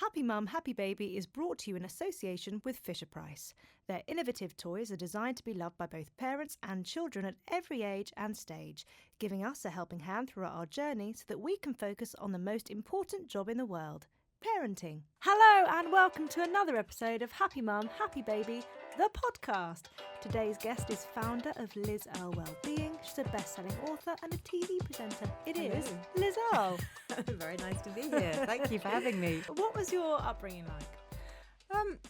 Happy Mum, Happy Baby is brought to you in association with Fisher-Price. Their innovative toys are designed to be loved by both parents and children at every age and stage, giving us a helping hand throughout our journey so that we can focus on the most important job in the world, parenting. Hello and welcome to another episode of Happy Mum, Happy Baby, the podcast. Today's guest is founder of Liz Earle Wellbeing. She's a best-selling author and a TV presenter. It is Liz Earle. Very nice to be here. Thank you for having me. What was your upbringing like?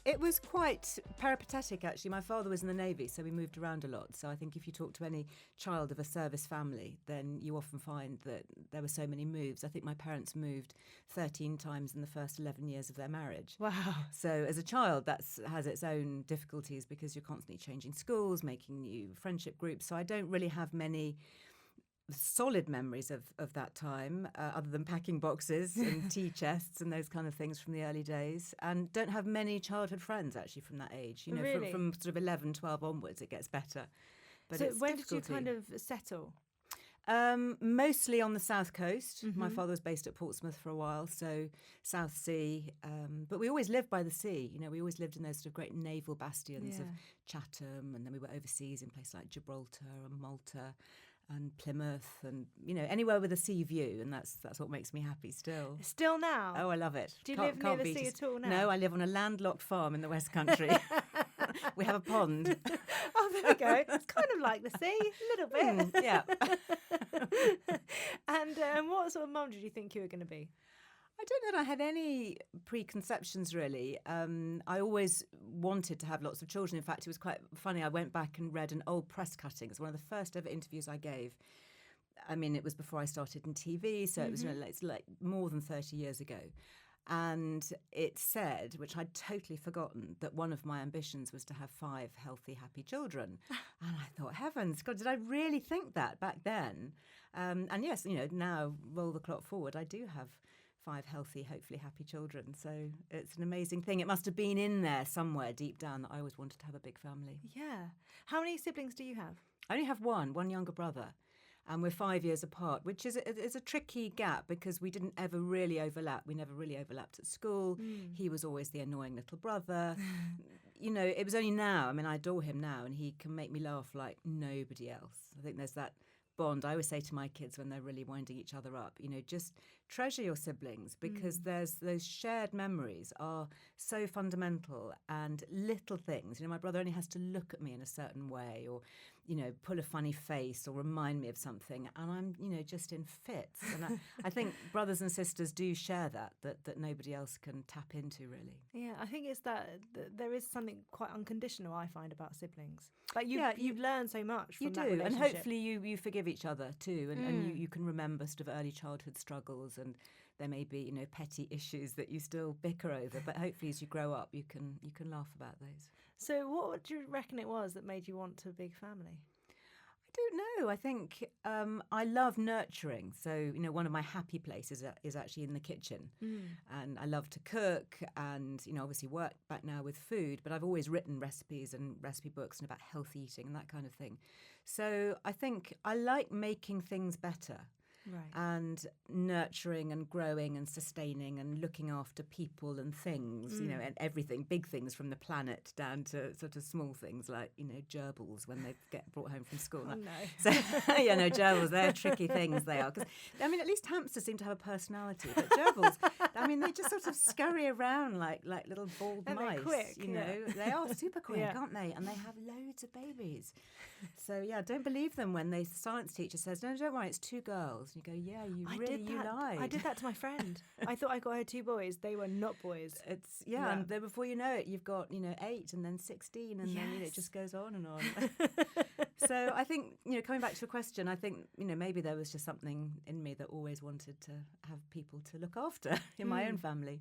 It was quite peripatetic, actually. My father was in the Navy, so we moved around a lot. So I think if you talk to any child of a service family, then you often find that there were so many moves. I think my parents moved 13 times in the first 11 years of their marriage. Wow. So as a child, that has its own difficulties because you're constantly changing schools, making new friendship groups. So I don't really have many solid memories of that time, other than packing boxes and tea chests and those kind of things from the early days, and don't have many childhood friends actually from that age. You know, Really? from sort of 11, 12 onwards, it gets better. But So it's when difficulty. did you kind of settle? Mostly on the south coast. Mm-hmm. My father was based at Portsmouth for a while, so South Sea. But we always lived by the sea. You know, we always lived in those sort of great naval bastions of Chatham, and then we were overseas in places like Gibraltar and Malta and Plymouth, and you know, anywhere with a sea view, and that's what makes me happy still. Still now? Oh, I love it. Do you live near the sea at all now? No, I live on a landlocked farm in the West Country. We have a pond. Oh, there we go. It's kind of like the sea, a little bit. Yeah. And what sort of mum did you think you were going to be? I don't know that I had any preconceptions, really. I always wanted to have lots of children. In fact, it was quite funny. I went back and read an old press cutting. It's one of the first ever interviews I gave. I mean, it was before I started in TV, so it was it's like more than 30 years ago. And it said, which I'd totally forgotten, that one of my ambitions was to have 5 healthy, happy children. And I thought, heavens, God, did I really think that back then? And yes, you know, now roll the clock forward, I do have 5 healthy, hopefully happy children. So it's an amazing thing. It must have been in there somewhere deep down that I always wanted to have a big family. Yeah. How many siblings do you have? I only have one younger brother. And we're 5 years apart, which is a tricky gap because we didn't ever really overlap. We never really overlapped at school. He was always the annoying little brother. You know, it was only now. I mean, I adore him now, and he can make me laugh like nobody else. I think there's that bond. I always say to my kids when they're really winding each other up, you know, just treasure your siblings because there's those shared memories are so fundamental, and little things. You know, my brother only has to look at me in a certain way, or you know, pull a funny face or remind me of something, and I'm, you know, just in fits. And I think brothers and sisters do share that nobody else can tap into, really. Yeah, I think it's that there is something quite unconditional, I find, about siblings. Like you've learned so much from that relationship. And hopefully you forgive each other too, and you can remember sort of early childhood struggles, and there may be, you know, petty issues that you still bicker over, but hopefully as you grow up you can laugh about those. So what do you reckon it was that made you want a big family? I don't know. I think I love nurturing. So, you know, one of my happy places is actually in the kitchen. And I love to cook and, you know, obviously work back now with food, but I've always written recipes and recipe books and about healthy eating and that kind of thing. So I think I like making things better. Right. And nurturing and growing and sustaining and looking after people and things, you know, and everything, big things from the planet down to sort of small things like, you know, gerbils when they get brought home from school. Oh, no. So, yeah, no, gerbils, they're tricky things, they are. 'Cause, I mean, at least hamsters seem to have a personality, but gerbils, I mean, they just sort of scurry around like little bald and mice. they're quick, you know, they are super quick, aren't they? And they have loads of babies. So, yeah, don't believe them when the science teacher says, no, don't worry, it's 2 girls. You go, yeah, you lied. I did that to my friend. I thought I got her 2 boys. They were not boys. And then before you know it, you've got, you know, 8 and then 16 and then, you know, it just goes on and on. So I think, you know, coming back to your question, I think, you know, maybe there was just something in me that always wanted to have people to look after in my own family.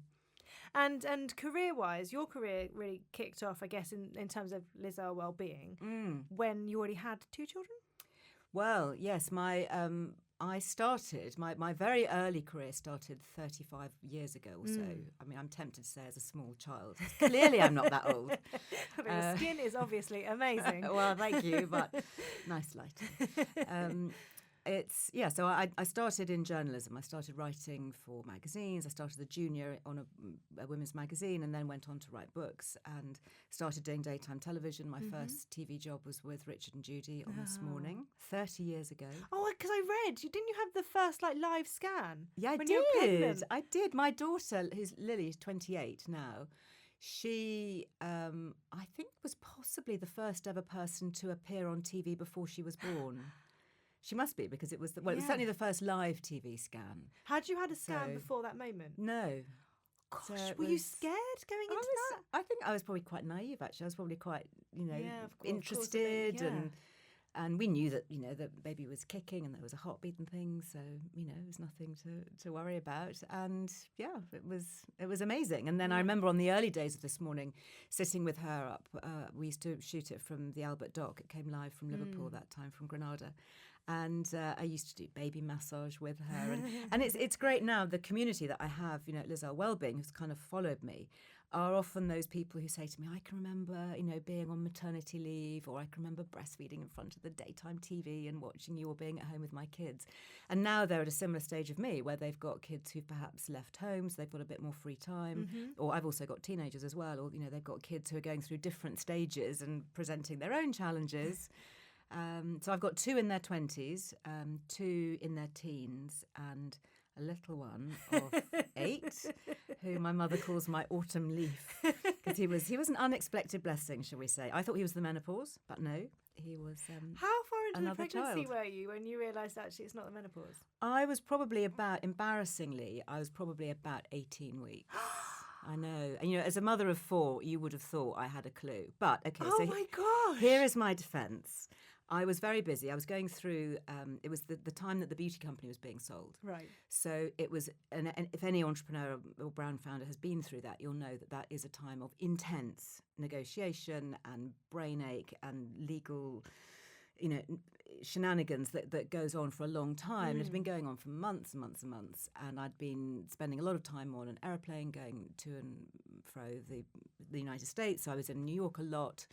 And career-wise, your career really kicked off, I guess, in terms of Liz Earle Wellbeing when you already had 2 children? Well, yes, I started, my very early career started 35 years ago or so. I mean, I'm tempted to say as a small child. Clearly, I'm not that old. But your skin is obviously amazing. Well, thank you, but nice lighting. So I started in journalism. I started writing for magazines. I started the junior on a women's magazine, and then went on to write books and started doing daytime television. My first TV job was with Richard and Judy on This Morning 30 years ago. Oh, because I read, didn't you have the first live scan? Yeah, I when you were did. pregnant? I did. My daughter, who's Lily, is 28 now. She, I think, was possibly the first ever person to appear on TV before she was born. She must be, because it was it was certainly the first live TV scan. Had you had a scan before that moment? No. Gosh, were you scared going into that? I think I was probably quite naive, actually. I was probably quite, interested, of course, and we knew that, the baby was kicking and there was a heartbeat and things, so, it was nothing to worry about. And yeah, it was amazing. And then I remember on the early days of This Morning, sitting with her up, we used to shoot it from the Albert Dock. It came live from Liverpool that time, from Granada. And I used to do baby massage with her. And it's great now, the community that I have, at Liz Earle Wellbeing, who's kind of followed me, are often those people who say to me, I can remember, being on maternity leave, or I can remember breastfeeding in front of the daytime TV and watching you, or being at home with my kids. And now they're at a similar stage of me, where they've got kids who've perhaps left home, so they've got a bit more free time. Or I've also got teenagers as well, or, they've got kids who are going through different stages and presenting their own challenges. So I've got 2 in their 20s, 2 in their teens, and a little one of 8, who my mother calls my autumn leaf, because he was an unexpected blessing, shall we say. I thought he was the menopause, but no, he was How far into the pregnancy child. were you when you realised actually it's not the menopause? I was probably embarrassingly, 18 weeks. I know. And, as a mother of 4, you would have thought I had a clue. But, okay, Oh my gosh! Here is my defence. I was very busy. I was going through, it was the time that the beauty company was being sold. Right. So it was, and if any entrepreneur or brand founder has been through that, you'll know that is a time of intense negotiation and brain ache and legal, shenanigans that goes on for a long time. It had been going on for months and months and months. And I'd been spending a lot of time on an aeroplane going to and fro the United States. So I was in New York a lot.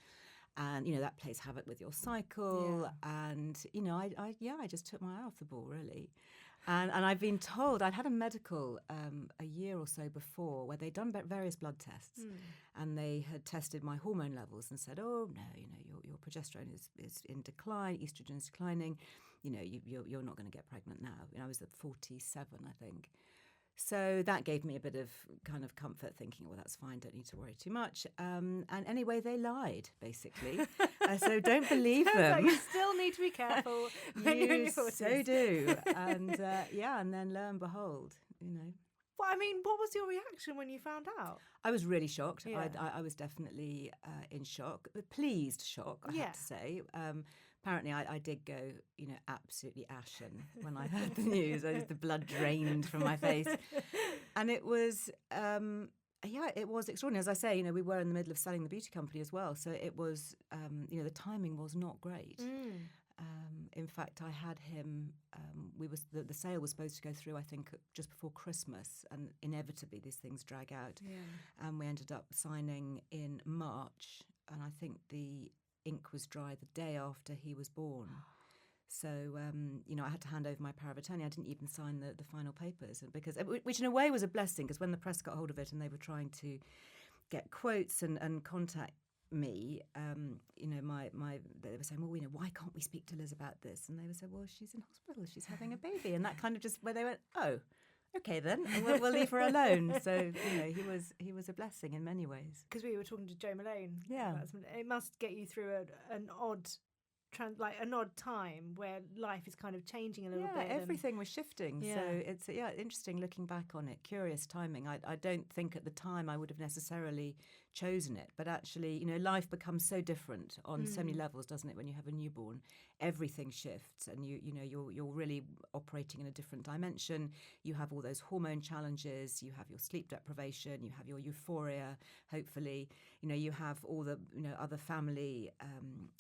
And, that plays havoc with your cycle. Yeah. And, I just took my eye off the ball, really. And I've been told, I'd had a medical a year or so before where they'd done various blood tests. And they had tested my hormone levels and said, oh, no, your progesterone is in decline, estrogen is declining. You're not going to get pregnant now. I was at 47, I think. So that gave me a bit of kind of comfort, thinking, well, that's fine, don't need to worry too much. And anyway, they lied, basically. So don't believe them. You still need to be careful when you're in your 40s. So do. And and then lo and behold, Well, what was your reaction when you found out? I was really shocked. Yeah. I was definitely in shock, pleased shock, I have to say. Apparently, I did go, absolutely ashen when I heard the news. The blood drained from my face. And it was, it was extraordinary. As I say, we were in the middle of selling the beauty company as well. So it was, the timing was not great. In fact, I had him, the sale was supposed to go through, I think, just before Christmas. And inevitably, these things drag out. Yeah. And we ended up signing in March. And I think the ink was dry the day after he was born. So, I had to hand over my power of attorney. I didn't even sign the final papers, which in a way was a blessing, because when the press got hold of it and they were trying to get quotes and contact me, they were saying, well, why can't we speak to Liz about this? And they would say, well, she's in hospital, she's having a baby. And that kind of just, where they went, oh, okay then, we'll leave her alone. So, he was a blessing in many ways. Because we were talking to Jo Malone. Yeah. It must get you through an odd time where life is kind of changing a little bit. Yeah, everything was shifting. Yeah. So it's interesting looking back on it. Curious timing. I don't think at the time I would have necessarily chosen it, but actually, life becomes so different on so many levels, doesn't it? When you have a newborn, everything shifts, and you're really operating in a different dimension. You have all those hormone challenges. You have your sleep deprivation. You have your euphoria. Hopefully, you have all the other family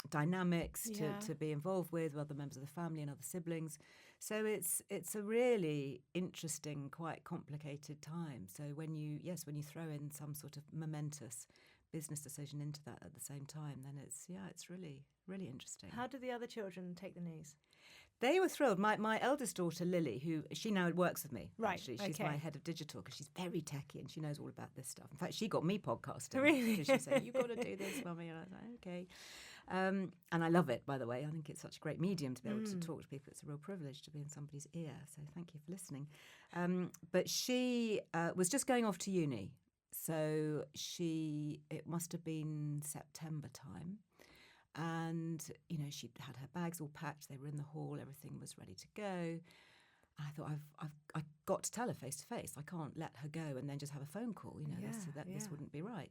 dynamics to be involved with other members of the family and other siblings. So it's a really interesting, quite complicated time. So when you throw in some sort of momentous business decision into that at the same time, then it's really, really interesting. How do the other children take the news? They were thrilled. My eldest daughter, Lily, she now works with me, Right, actually. She's okay. my head of digital because she's very techie and she knows all about this stuff. In fact, she got me podcasting. Really? Because she said, you've got to do this, Mummy. And I was like, okay. And I love it, by the way. I think it's such a great medium to be able to talk to people. It's a real privilege to be in somebody's ear. So thank you for listening. But she was just going off to uni. So it must have been September time. And, she'd had her bags all packed. They were in the hall. Everything was ready to go. And I thought, I've got to tell her face to face. I can't let her go and then just have a phone call. This wouldn't be right.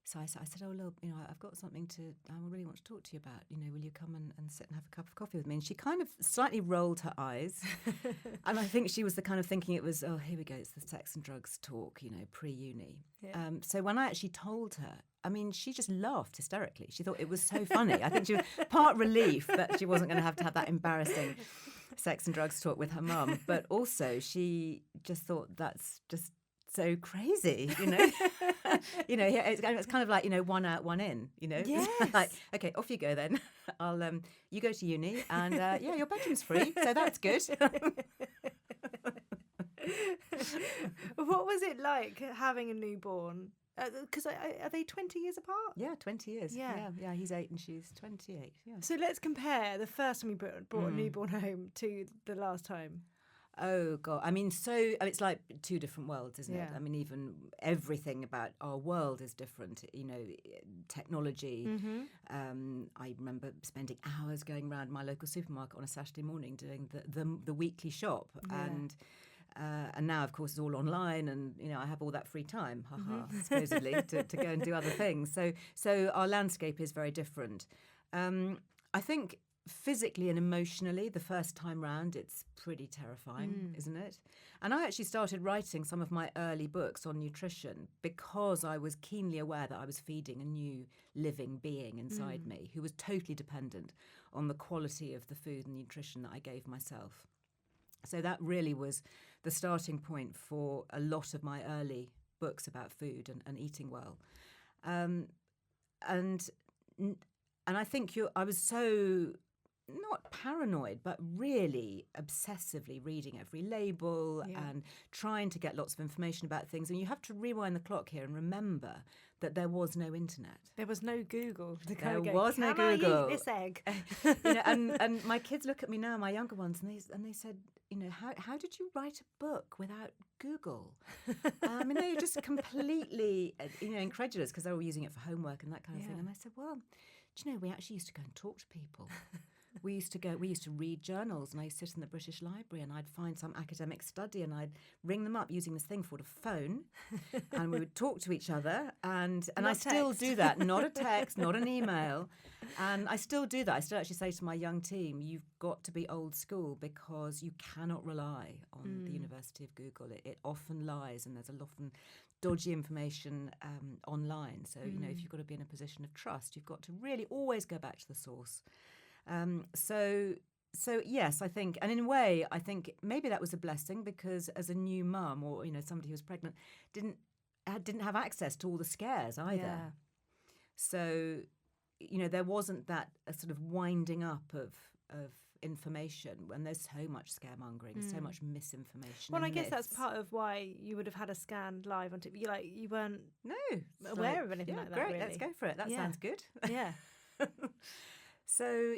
So I said, oh, look, I've got something I really want to talk to you about. Will you come and sit and have a cup of coffee with me? And she kind of slightly rolled her eyes. And I think she was the kind of thinking it was, oh, here we go. It's the sex and drugs talk, pre-uni. Yeah. So when I actually told her, she just laughed hysterically. She thought it was so funny. I think she was part relief that she wasn't going to have that embarrassing sex and drugs talk with her mum. But also she just thought that's just so crazy, It's kind of like, one out, one in, Yes. Like, okay, off you go then. I'll you go to uni and your bedroom's free, so that's good. What was it like having a newborn? Because are they 20 years apart? Yeah, 20 years. Yeah. Yeah, he's 8 and she's 28. Yeah. So let's compare the first time you brought a newborn home to the last time. Oh, God. It's like two different worlds, isn't it? Yeah. Even everything about our world is different. Technology. Mm-hmm. I remember spending hours going around my local supermarket on a Saturday morning doing the weekly shop. Yeah. And now, of course, it's all online and, I have all that free time, supposedly, to go and do other things. So our landscape is very different. I think physically and emotionally, the first time round, it's pretty terrifying, isn't it? And I actually started writing some of my early books on nutrition because I was keenly aware that I was feeding a new living being inside me who was totally dependent on the quality of the food and nutrition that I gave myself. So that really was the starting point for a lot of my early books about food and eating well. And I think I was so not paranoid, but really obsessively reading every label and trying to get lots of information about things. And you have to rewind the clock here and remember that there was no internet. There was no Google. There was no Google. I eat this egg? And my kids look at me now, my younger ones, and they said, how did you write a book without Google? They were just completely, incredulous because they were using it for homework and that kind of thing. And I said, well, do you know, we actually used to go and talk to people. We used to read journals, and I used to sit in the British Library and I'd find some academic study and I'd ring them up using this thing called a phone and we would talk to each other and I still do that, not a text, not an email. And I still do that. I still actually say to my young team, you've got to be old school because you cannot rely on the University of Google. It often lies and there's often dodgy information online. So, if you've got to be in a position of trust, you've got to really always go back to the source. So yes, I think, and in a way, I think maybe that was a blessing because as a new mum or somebody who was pregnant didn't have access to all the scares either. Yeah. So there wasn't that sort of winding up of information when there's so much scaremongering, so much misinformation. Well, I guess that's part of why you would have had a scan live on TV. You weren't aware of anything like that. Great, really. Let's go for it. That sounds good. Yeah. So,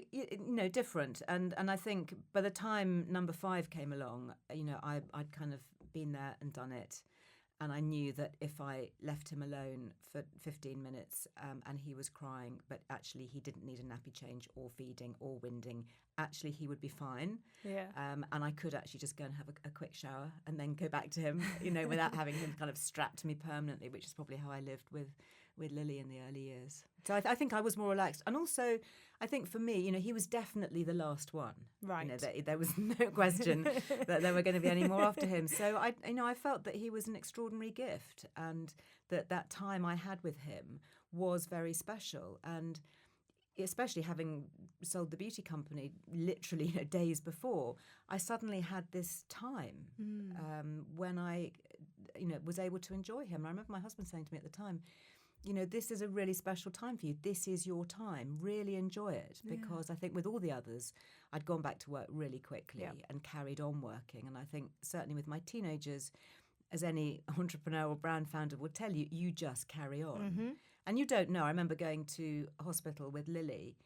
different. And I think by the time number 5 came along, I'd kind of been there and done it. And I knew that if I left him alone for 15 minutes and he was crying, but actually he didn't need a nappy change or feeding or winding, actually he would be fine. Yeah. And I could actually just go and have a quick shower and then go back to him, without having him kind of strapped to me permanently, which is probably how I lived with Lily in the early years. So I think I was more relaxed. And also, I think for me, he was definitely the last one. Right. There was no question that there were going to be any more after him. So I felt that he was an extraordinary gift and that time I had with him was very special. And especially having sold the beauty company literally days before, I suddenly had this time when I was able to enjoy him. I remember my husband saying to me at the time, this is a really special time for you. This is your time. Really enjoy it. Because I think with all the others, I'd gone back to work really quickly and carried on working. And I think certainly with my teenagers, as any entrepreneur or brand founder would tell you, you just carry on. And you don't know. I remember going to hospital with Lily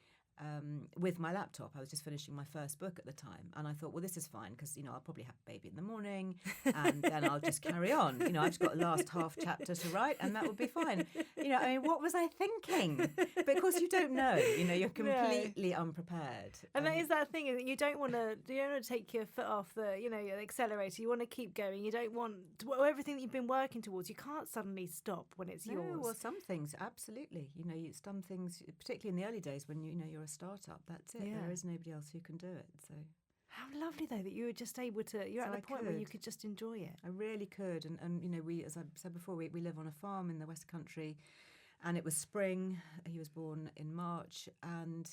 with my laptop. I was just finishing my first book at the time. And I thought, well, this is fine because, I'll probably have a baby in the morning and then I'll just carry on. I've just got the last half chapter to write and that would be fine. What was I thinking? But of course you don't know. You're completely unprepared. And that is that thing that you don't want to take your foot off the, the accelerator. You want to keep going. You don't want everything that you've been working towards. You can't suddenly stop when it's yours. Well, some things, absolutely. Some things, particularly in the early days when you're a startup, that's it. There is nobody else who can do it. So how lovely though that you were just able to. You're at the point where you could just enjoy it. I really could, and we, as I said before, we live on a farm in the West Country, and it was spring. He was born in March, and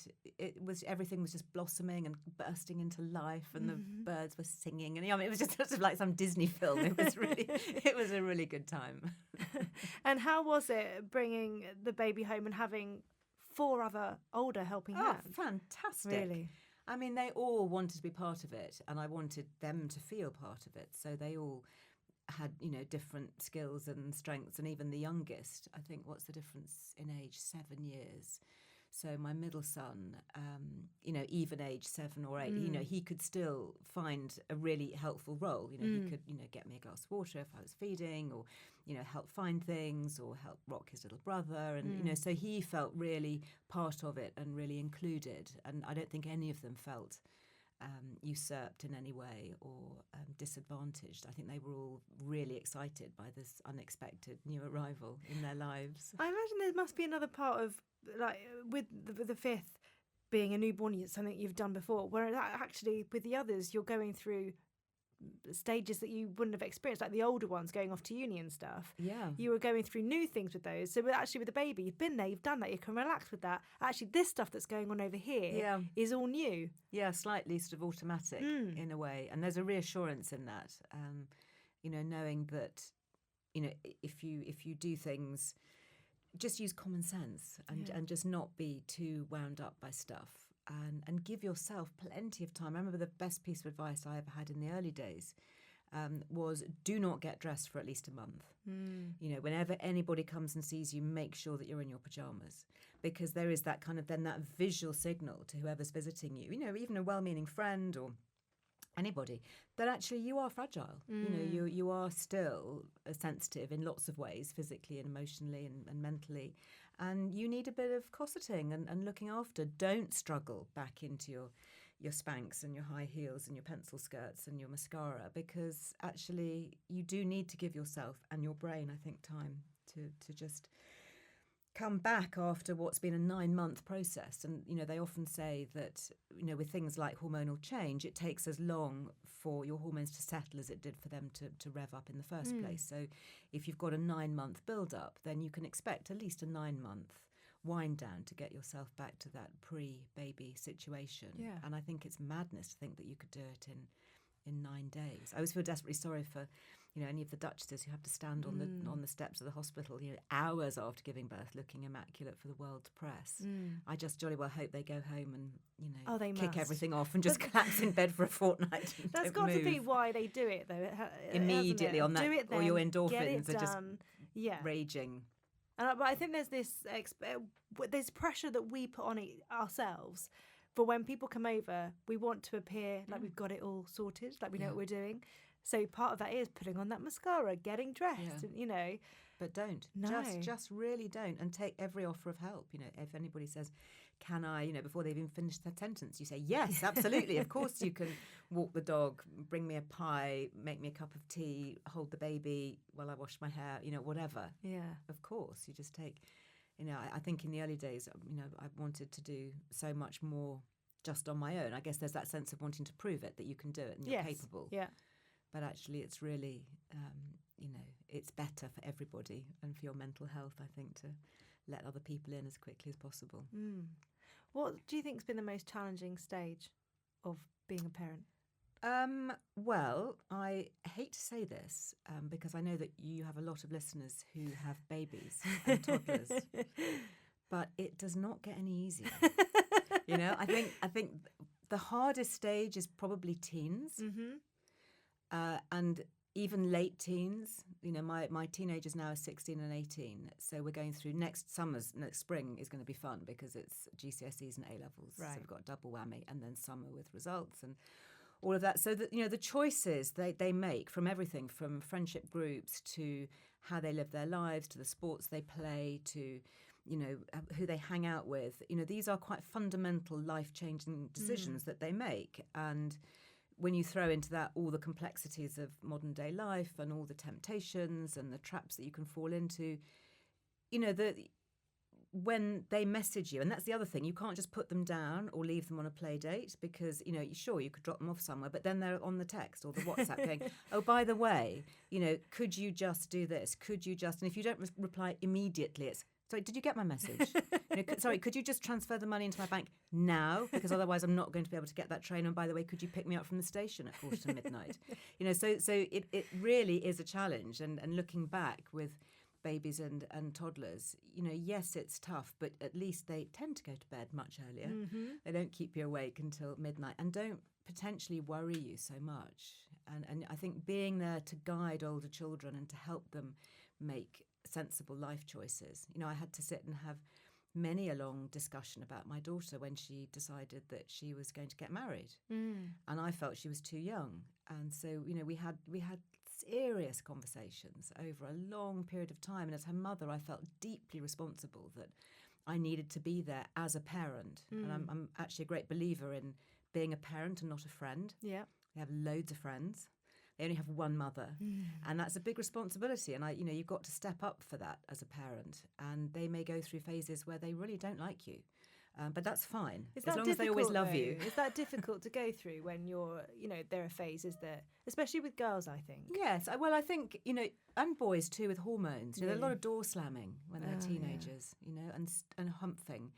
everything was just blossoming and bursting into life, and the birds were singing, and it was just sort of like some Disney film. It was a really good time. And how was it bringing the baby home and having 4 other older helping hands? Oh, fantastic. Really? They all wanted to be part of it, and I wanted them to feel part of it. So they all had, different skills and strengths, and even the youngest, I think, what's the difference in age? 7 years. So my middle son, even age 7 or 8, he could still find a really helpful role. He could, get me a glass of water if I was feeding, or, help find things, or help rock his little brother. And, so he felt really part of it and really included. And I don't think any of them felt usurped in any way or disadvantaged. I think they were all really excited by this unexpected new arrival in their lives. I imagine there must be another part of, like, with the 5th being a newborn, it's something you've done before, whereas actually with the others you're going through stages that you wouldn't have experienced, like the older ones going off to uni and stuff. You were going through new things with those. So actually with the baby, you've been there, you've done that, you can relax with that. Actually this stuff that's going on over here is all new. Slightly sort of automatic in a way, and there's a reassurance in that, knowing that if you do things, just use common sense and just not be too wound up by stuff. And give yourself plenty of time. I remember the best piece of advice I ever had in the early days was do not get dressed for at least a month. Whenever anybody comes and sees you, make sure that you're in your pajamas, because there is that kind of then that visual signal to whoever's visiting you, even a well-meaning friend or anybody, that actually you are fragile. You are still sensitive in lots of ways, physically and emotionally and mentally. And you need a bit of cosseting and looking after. Don't struggle back into your Spanx and your high heels and your pencil skirts and your mascara, because actually you do need to give yourself and your brain, I think, time to just come back after what's been a 9-month process. And, they often say that, with things like hormonal change, it takes as long for your hormones to settle as it did for them to rev up in the first place. So if you've got a 9-month build-up, then you can expect at least a 9-month wind down to get yourself back to that pre-baby situation. And I think it's madness to think that you could do it in 9 days. I always feel desperately sorry for any of the duchesses who have to stand on the steps of the hospital hours after giving birth looking immaculate for the world's press. I just jolly well hope they go home and they kick must. everything off and just collapse in bed for a fortnight. That's got to be why they do it though. Immediately on that, do it then, or your endorphins are just yeah. raging. But I think there's there's pressure that we put on it ourselves. For when people come over, we want to appear like we've got it all sorted, like we know what we're doing. So part of that is putting on that mascara, getting dressed, and, you know. But don't. No. Just really don't. And take every offer of help. You know, if anybody says, can I, you know, before they've even finished their sentence, you say, yes, absolutely. Of course you can walk the dog, bring me a pie, make me a cup of tea, hold the baby while I wash my hair, you know, whatever. Yeah. Of course. You just take, you know, I think in the early days, you know, I wanted to do so much more just on my own. I guess there's that sense of wanting to prove it, that you can do it and you're capable. Yeah. But actually it's really, you know, it's better for everybody and for your mental health, I think, to let other people in as quickly as possible. What do you think has been the most challenging stage of being a parent? Well, I hate to say this because I know that you have a lot of listeners who have babies and toddlers, but it does not get any easier. I think the hardest stage is probably teens, and even late teens. My teenagers now are 16 and 18, so we're going through next spring is going to be fun because it's GCSEs and A-levels, right. So we've got a double whammy, and then summer with results and all of that. So that the choices they make, from everything from friendship groups to how they live their lives to the sports they play to who they hang out with, these are quite fundamental life-changing decisions that they make. And when you throw into that all the complexities of modern day life and all the temptations and the traps that you can fall into, when they message you, and that's the other thing, you can't just put them down or leave them on a play date because, sure, you could drop them off somewhere, but then they're on the text or the WhatsApp going, oh, by the way, could you just do this? Could you just, and if you don't reply immediately, it's, sorry, did you get my message? Sorry, could you just transfer the money into my bank now? Because otherwise I'm not going to be able to get that train. And by the way, could you pick me up from the station at midnight? So it really is a challenge. And looking back with babies and toddlers, yes, it's tough, but at least they tend to go to bed much earlier. Mm-hmm. They don't keep you awake until midnight and don't potentially worry you so much. And I think being there to guide older children and to help them make sensible life choices. I had to sit and have many a long discussion about my daughter when she decided that she was going to get married. And I felt she was too young. And so, we had serious conversations over a long period of time. And as her mother, I felt deeply responsible that I needed to be there as a parent. And I'm actually a great believer in being a parent and not a friend. Yeah. I have loads of friends. They only have one mother, and that's a big responsibility. And you've got to step up for that as a parent. And they may go through phases where they really don't like you, but that's fine as long as they always love you. Is that difficult to go through when you're, there are phases that, especially with girls, I think. Yes, well, I think and boys too with hormones. There's a lot of door slamming when they're teenagers, and humping.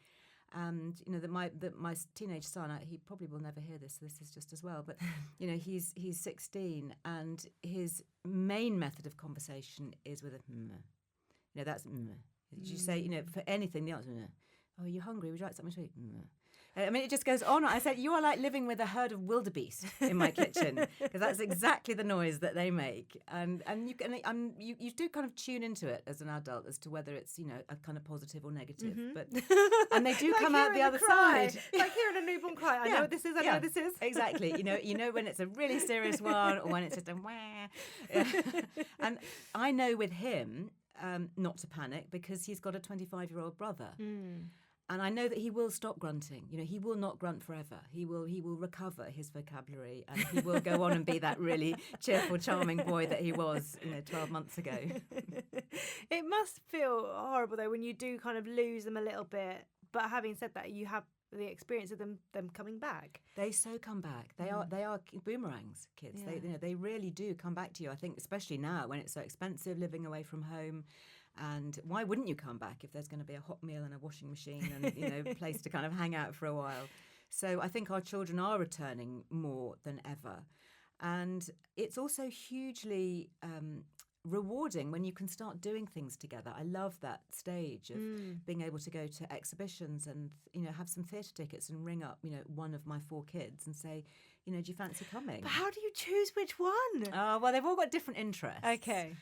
And that my teenage son, he probably will never hear this. So this is just as well. But he's 16, and his main method of conversation is with a that's Did you say for anything the answer? Oh, are you hungry? Would you like something to eat? I mean, it just goes on. I said, you are like living with a herd of wildebeest in my kitchen, because that's exactly the noise that they make. And you do kind of tune into it as an adult as to whether it's, a kind of positive or negative. But and they do come out the other side. Like hearing a newborn cry. I know what this is. I know what this is. Exactly. You know when it's a really serious one or when it's just a wah. And I know with him not to panic because he's got a 25-year-old brother. And I know that he will stop grunting. He will not grunt forever. He will recover his vocabulary, and he will go on and be that really cheerful, charming boy that he was, 12 months ago. It must feel horrible though when you do kind of lose them a little bit. But having said that, you have the experience of them coming back. They so come back. They are boomerangs, kids. Yeah. They really do come back to you. I think especially now when it's so expensive living away from home. And why wouldn't you come back if there's going to be a hot meal and a washing machine and a place to kind of hang out for a while? So I think our children are returning more than ever. And it's also hugely rewarding when you can start doing things together. I love that stage of being able to go to exhibitions and have some theatre tickets and ring up one of my 4 kids and say, do you fancy coming? But how do you choose which one? Oh, well, they've all got different interests. Okay.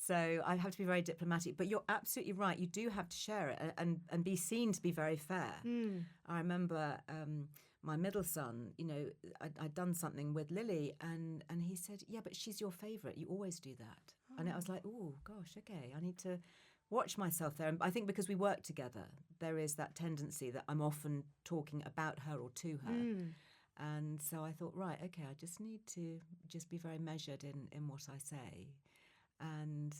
So I have to be very diplomatic. But you're absolutely right. You do have to share it and be seen to be very fair. I remember my middle son, I'd done something with Lily and he said, yeah, but she's your favourite. You always do that. Oh. And I was like, oh, gosh, okay, I need to watch myself there. And I think because we work together, there is that tendency that I'm often talking about her or to her. And so I thought, right, okay, I just need to just be very measured in what I say. And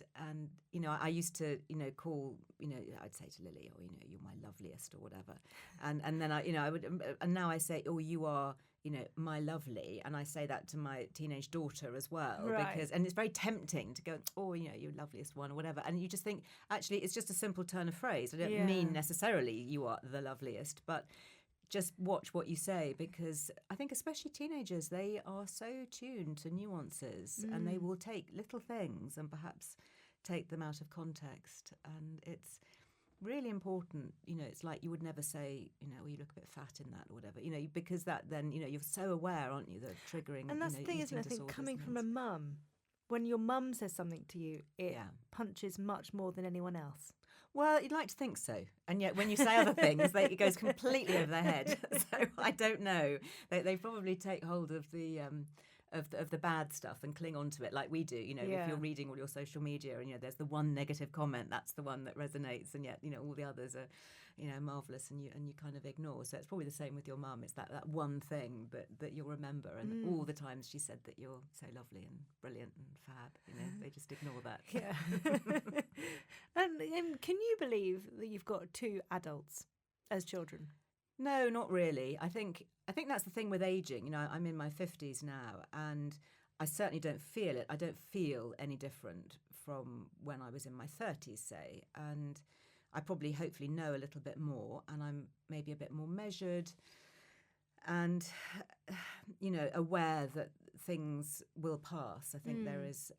I used to, call, I'd say to Lily, oh, you're my loveliest or whatever. And then I would, and now I say, oh, you are, my lovely. And I say that to my teenage daughter as well. Right. And it's very tempting to go, oh, you're loveliest one or whatever. And you just think, actually, it's just a simple turn of phrase. I don't mean necessarily you are the loveliest, but just watch what you say, because I think especially teenagers, they are so tuned to nuances and they will take little things and perhaps take them out of context. And it's really important, it's like you would never say, well, you look a bit fat in that or whatever, because that then, you're so aware, aren't you, that triggering, and that's the thing, isn't it? I think coming from a mum, when your mum says something to you, it punches much more than anyone else. Well, you'd like to think so. And yet when you say other things, it goes completely over their head. So I don't know. They probably take hold of the bad stuff and cling on to it like we do. If you're reading all your social media and, there's the one negative comment, that's the one that resonates. And yet, all the others are, marvellous and you kind of ignore. So it's probably the same with your mum. It's that one thing that you'll remember. And all the times she said that you're so lovely and brilliant and fab, they just ignore that. Yeah. And can you believe that you've got 2 adults as children? No, not really. I think that's the thing with aging. I'm in my 50s now, and I certainly don't feel it. I don't feel any different from when I was in my 30s, say. And I probably, hopefully, know a little bit more, and I'm maybe a bit more measured and, aware that things will pass. I think there is,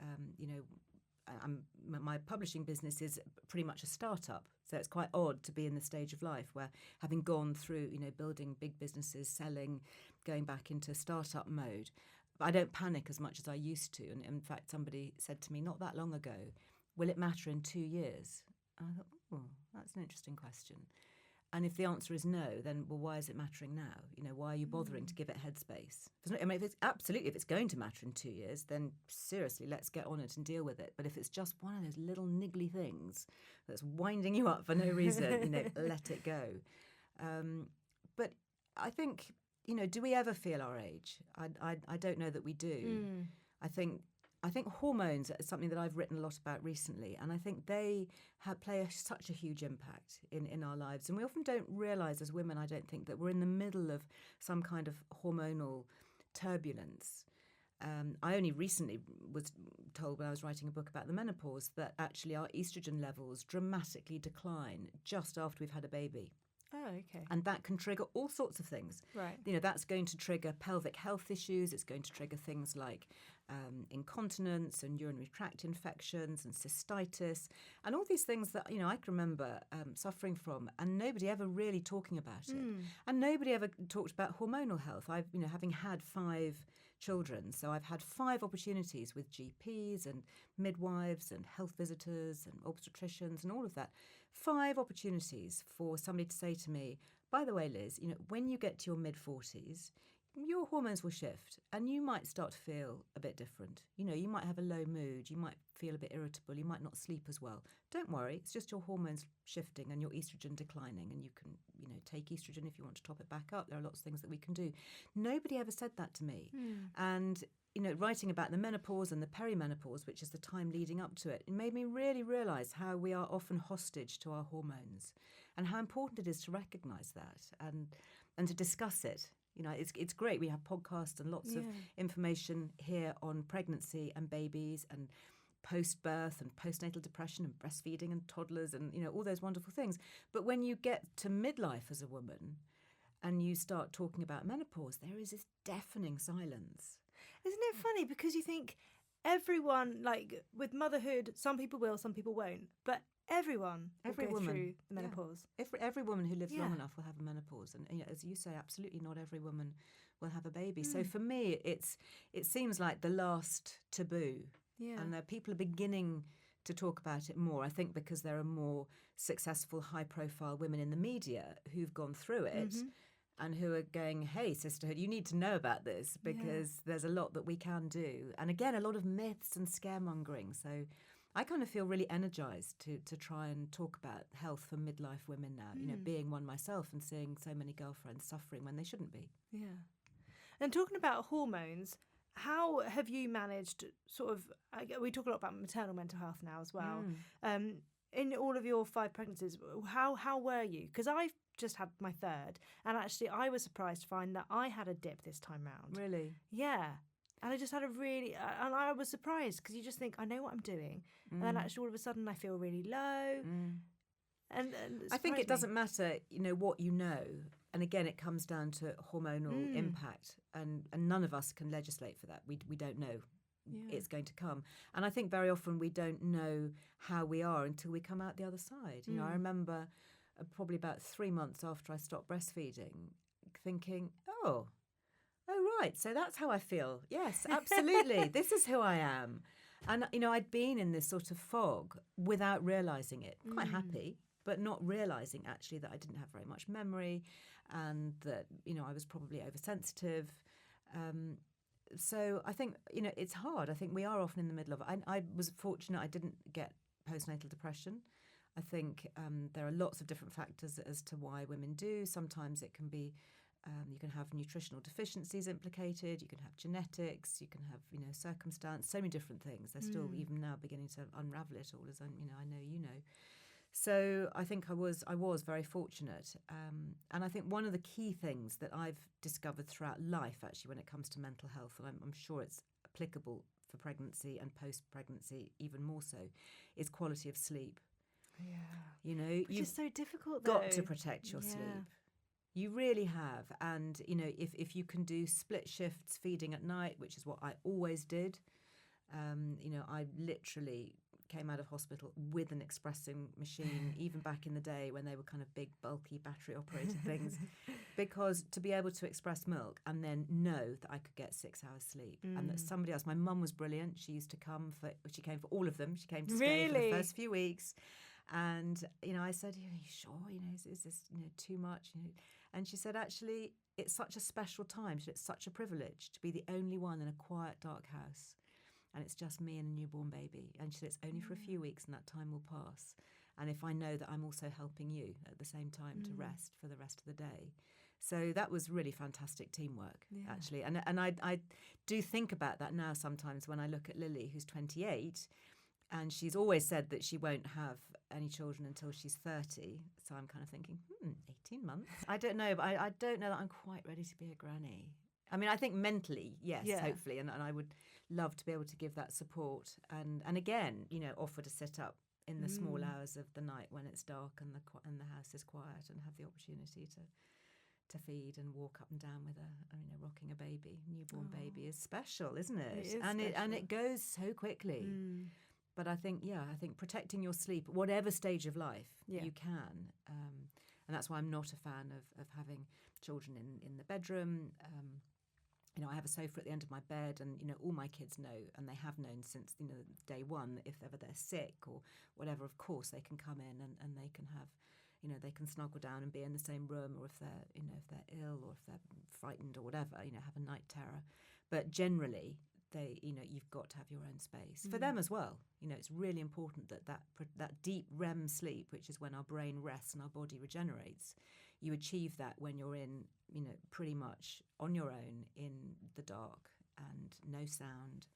my publishing business is pretty much a startup. So it's quite odd to be in the stage of life where, having gone through, building big businesses, selling, going back into startup mode, I don't panic as much as I used to. And in fact, somebody said to me not that long ago, will it matter in 2 years? And I thought, oh, that's an interesting question. And if the answer is no, then, well, why is it mattering now? Why are you bothering to give it headspace? If it's going to matter in 2 years, then seriously, let's get on it and deal with it. But if it's just one of those little niggly things that's winding you up for no reason, let it go. But I think, do we ever feel our age? I don't know that we do. I think hormones are something that I've written a lot about recently, and I think they play such a huge impact in our lives. And we often don't realise as women, I don't think, that we're in the middle of some kind of hormonal turbulence. I only recently was told when I was writing a book about the menopause that actually our estrogen levels dramatically decline just after we've had a baby. Oh, okay. And that can trigger all sorts of things. Right. That's going to trigger pelvic health issues. It's going to trigger things like incontinence and urinary tract infections and cystitis and all these things that, I can remember suffering from, and nobody ever really talking about it. And nobody ever talked about hormonal health. I've, having had 5 children, so I've had 5 opportunities with GPs and midwives and health visitors and obstetricians and all of that. 5 opportunities for somebody to say to me, by the way, Liz, when you get to your mid-40s, your hormones will shift and you might start to feel a bit different. You might have a low mood, you might feel a bit irritable, you might not sleep as well. Don't worry, it's just your hormones shifting and your estrogen declining, and you can, take estrogen if you want to top it back up. There are lots of things that we can do. Nobody ever said that to me. And writing about the menopause and the perimenopause, which is the time leading up to it, it made me really realise how we are often hostage to our hormones and how important it is to recognise that and to discuss it. It's great. We have podcasts and lots of information here on pregnancy and babies and post-birth and postnatal depression and breastfeeding and toddlers and, all those wonderful things. But when you get to midlife as a woman and you start talking about menopause, there is this deafening silence. Isn't it funny? Because you think everyone, like with motherhood, some people will, some people won't. But every woman through the menopause. Every woman who lives long enough will have a menopause. And as you say, absolutely not every woman will have a baby. So for me, it seems like the last taboo. Yeah. And people are beginning to talk about it more, I think, because there are more successful, high-profile women in the media who've gone through it and who are going, hey, sisterhood, you need to know about this because there's a lot that we can do. And again, a lot of myths and scaremongering. So I kind of feel really energised to try and talk about health for midlife women now, being one myself and seeing so many girlfriends suffering when they shouldn't be. Yeah. And talking about hormones, how have you managed sort of, we talk a lot about maternal mental health now as well. In all of your 5 pregnancies, how were you? Because I've just had my 3rd, and actually I was surprised to find that I had a dip this time round. Really? Yeah. And I just had and I was surprised because you just think, I know what I'm doing. And then actually all of a sudden I feel really low. And I think it doesn't matter, what you know. and again, it comes down to hormonal impact, and none of us can legislate for that. We don't know it's going to come. And I think very often we don't know how we are until we come out the other side. You know, I remember probably about 3 months after I stopped breastfeeding, thinking, oh, right, so that's how I feel. Yes, absolutely. This is who I am. And, you know, I'd been in this sort of fog without realising it, quite happy, but not realising actually that I didn't have very much memory and that, you know, I was probably oversensitive. So I think, you know, it's hard. I think we are often in the middle of it. I was fortunate I didn't get postnatal depression. I think there are lots of different factors as to why women do. Sometimes it can be, you can have nutritional deficiencies implicated, you can have genetics, you can have, you know, circumstance, so many different things. They're still even now beginning to unravel it all, as I know you know. So I think I was very fortunate. And I think one of the key things that I've discovered throughout life, actually, when it comes to mental health, and I'm sure it's applicable for pregnancy and post-pregnancy even more so, is quality of sleep. Yeah. You know, you've so difficult, though. Got to protect your sleep. You really have. And, you know, if you can do split shifts feeding at night, which is what I always did, you know, I literally came out of hospital with an espresso machine, even back in the day when they were kind of big, bulky, battery-operated things, because to be able to express milk and then know that I could get 6 hours sleep and that somebody else, my mum was brilliant. She used to she came for all of them. She came to stay for the first few weeks. And, you know, I said, are you sure, you know, is this, you know, too much? You know? And she said, actually, it's such a special time. It's such a privilege to be the only one in a quiet, dark house. And it's just me and a newborn baby. And she said, it's only for a few weeks and that time will pass. And if I know that I'm also helping you at the same time to rest for the rest of the day. So that was really fantastic teamwork, actually. And I do think about that now sometimes when I look at Lily, who's 28, and she's always said that she won't have any children until she's 30. So I'm kind of thinking, 18 months? I don't know, but I don't know that I'm quite ready to be a granny. I mean, I think mentally, yes, hopefully, and I would love to be able to give that support and again, you know, offer to sit up in the small hours of the night when it's dark and the house is quiet and have the opportunity to feed and walk up and down with rocking a baby, newborn baby is special, isn't it? It is and it goes so quickly. But I think protecting your sleep, whatever stage of life you can, and that's why I'm not a fan of having children in the bedroom. You know, I have a sofa at the end of my bed, and, you know, all my kids know, and they have known since, you know, day one, that if ever they're sick or whatever, of course they can come in and they can have, you know, they can snuggle down and be in the same room, or if they're, you know, if they're ill or if they're frightened or whatever, you know, have a night terror. But generally, you know, you've got to have your own space for them as well. You know, it's really important that deep REM sleep, which is when our brain rests and our body regenerates, you achieve that when you're in, you know, pretty much on your own in the dark and no sound.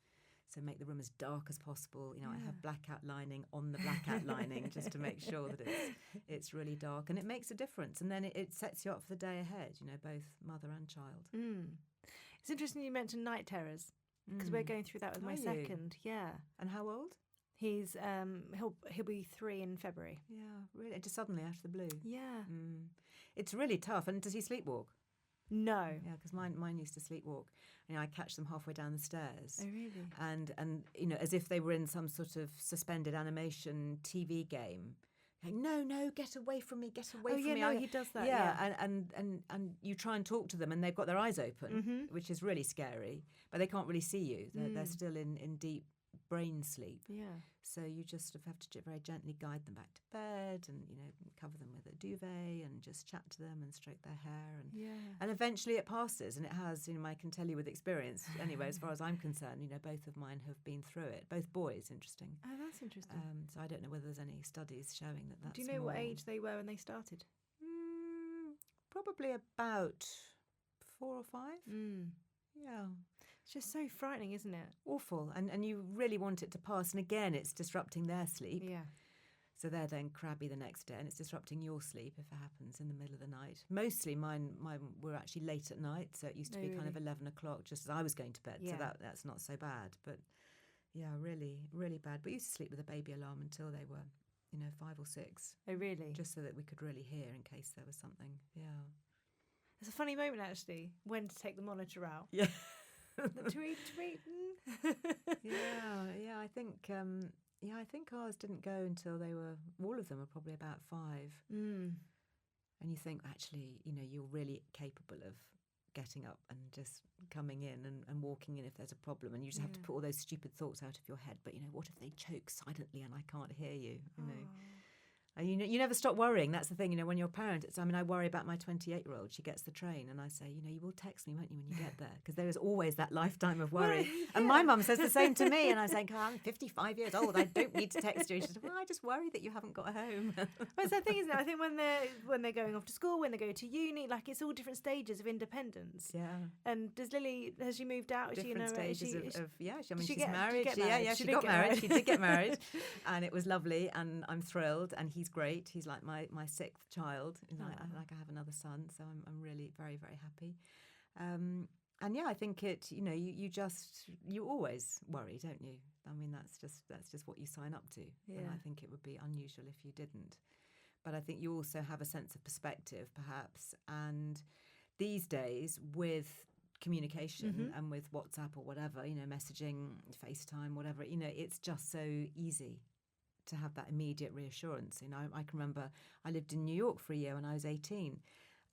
So make the room as dark as possible. You know, I have blackout lining on the blackout lining just to make sure that it's really dark, and it makes a difference. And then it sets you up for the day ahead, you know, both mother and child. It's interesting you mentioned night terrors, because we're going through that with my second. Yeah. And how old? He's he'll be 3 in February. Yeah, really, just suddenly out of the blue. Yeah. It's really tough. And does he sleepwalk? No. Yeah, because mine used to sleepwalk. You know, I catch them halfway down the stairs. Oh, really? And you know, as if they were in some sort of suspended animation TV game. Like, no, get away from me, get away from me. No, he does that. Yeah, and you try and talk to them, and they've got their eyes open, which is really scary. But they can't really see you. They're still in deep brain sleep. Yeah. So you just have to very gently guide them back to bed, and, you know, cover them with a duvet and just chat to them and stroke their hair, and eventually it passes, and it has. You know, I can tell you with experience. Anyway, as far as I'm concerned, you know, both of mine have been through it. Both boys, interesting. Oh, that's interesting. So I don't know whether there's any studies showing that that's. Do you know what age they were when they started? Probably about 4 or 5. Yeah. It's just so frightening, isn't it? Awful. And you really want it to pass. And again, it's disrupting their sleep. Yeah. So they're then crabby the next day, and it's disrupting your sleep if it happens in the middle of the night. Mostly mine were actually late at night, so it used to be kind of 11 o'clock just as I was going to bed. Yeah. So that's not so bad. But yeah, really, really bad. But we used to sleep with a baby alarm until they were, you know, 5 or 6. Oh, really? Just so that we could really hear in case there was something. Yeah. It's a funny moment, actually, when to take the monitor out. Yeah. Tweet. I think ours didn't go until all of them were probably about 5. Mm. And you think, actually, you're really capable of getting up and just coming in and walking in if there's a problem, and you just have to put all those stupid thoughts out of your head. But what if they choke silently and I can't hear you? And you never stop worrying. That's the thing, when you're a parent. I worry about my 28-year-old. She gets the train and I say, you will text me, won't you, when you get there? Because there is always that lifetime of worry. Well, And my mum says the same to me. And I say, I'm 55 years old. I don't need to text you. She says, well, I just worry that you haven't got home. Well, it's that thing, isn't it? I think when they're going off to school, when they go to uni, it's all different stages of independence. Yeah. And has she moved out? Different stages of she's married. Yeah, she got married. She did get married. And it was lovely. And I'm thrilled. And he's great. He's like my 6th child. I have another son, so I'm really very, very happy. I think you always worry, don't you? That's just what you sign up to. Yeah. And I think it would be unusual if you didn't. But I think you also have a sense of perspective, perhaps. And these days, with communication and with WhatsApp or whatever, messaging, FaceTime, whatever, it's just so easy to have that immediate reassurance. I can remember I lived in New York for a year when I was 18,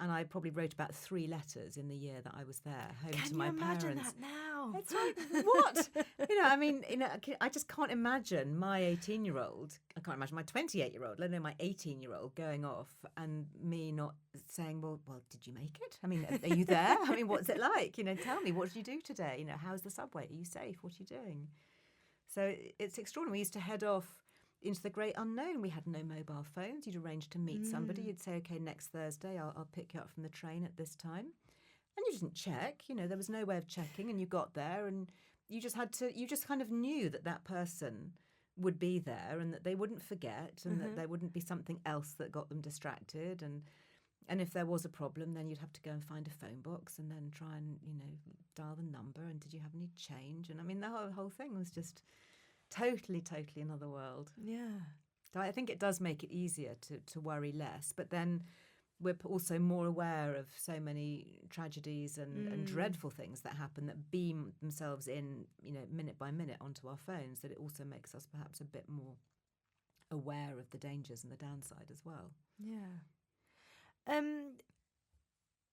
and I probably wrote about 3 letters in the year that I was there, home to my parents. Can you imagine that now? It's like, what? I just can't imagine my 18-year-old. I can't imagine my 28-year-old, let alone my 18-year-old going off and me not saying, well, did you make it? Are you there? What's it like? Tell me, what did you do today? How's the subway? Are you safe? What are you doing? So it's extraordinary. We used to head off into the great unknown. We had no mobile phones. You'd arrange to meet somebody. You'd say, okay, next Thursday I'll pick you up from the train at this time. And you didn't check. There was no way of checking, and you got there and you just kind of knew that person would be there and that they wouldn't forget and that there wouldn't be something else that got them distracted. And if there was a problem, then you'd have to go and find a phone box and then try and, dial the number. And did you have any change? And the whole thing was just totally another world. Yeah. So I think it does make it easier to worry less. But then we're also more aware of so many tragedies and dreadful things that happen that beam themselves in, minute by minute onto our phones, that it also makes us perhaps a bit more aware of the dangers and the downside as well. Yeah.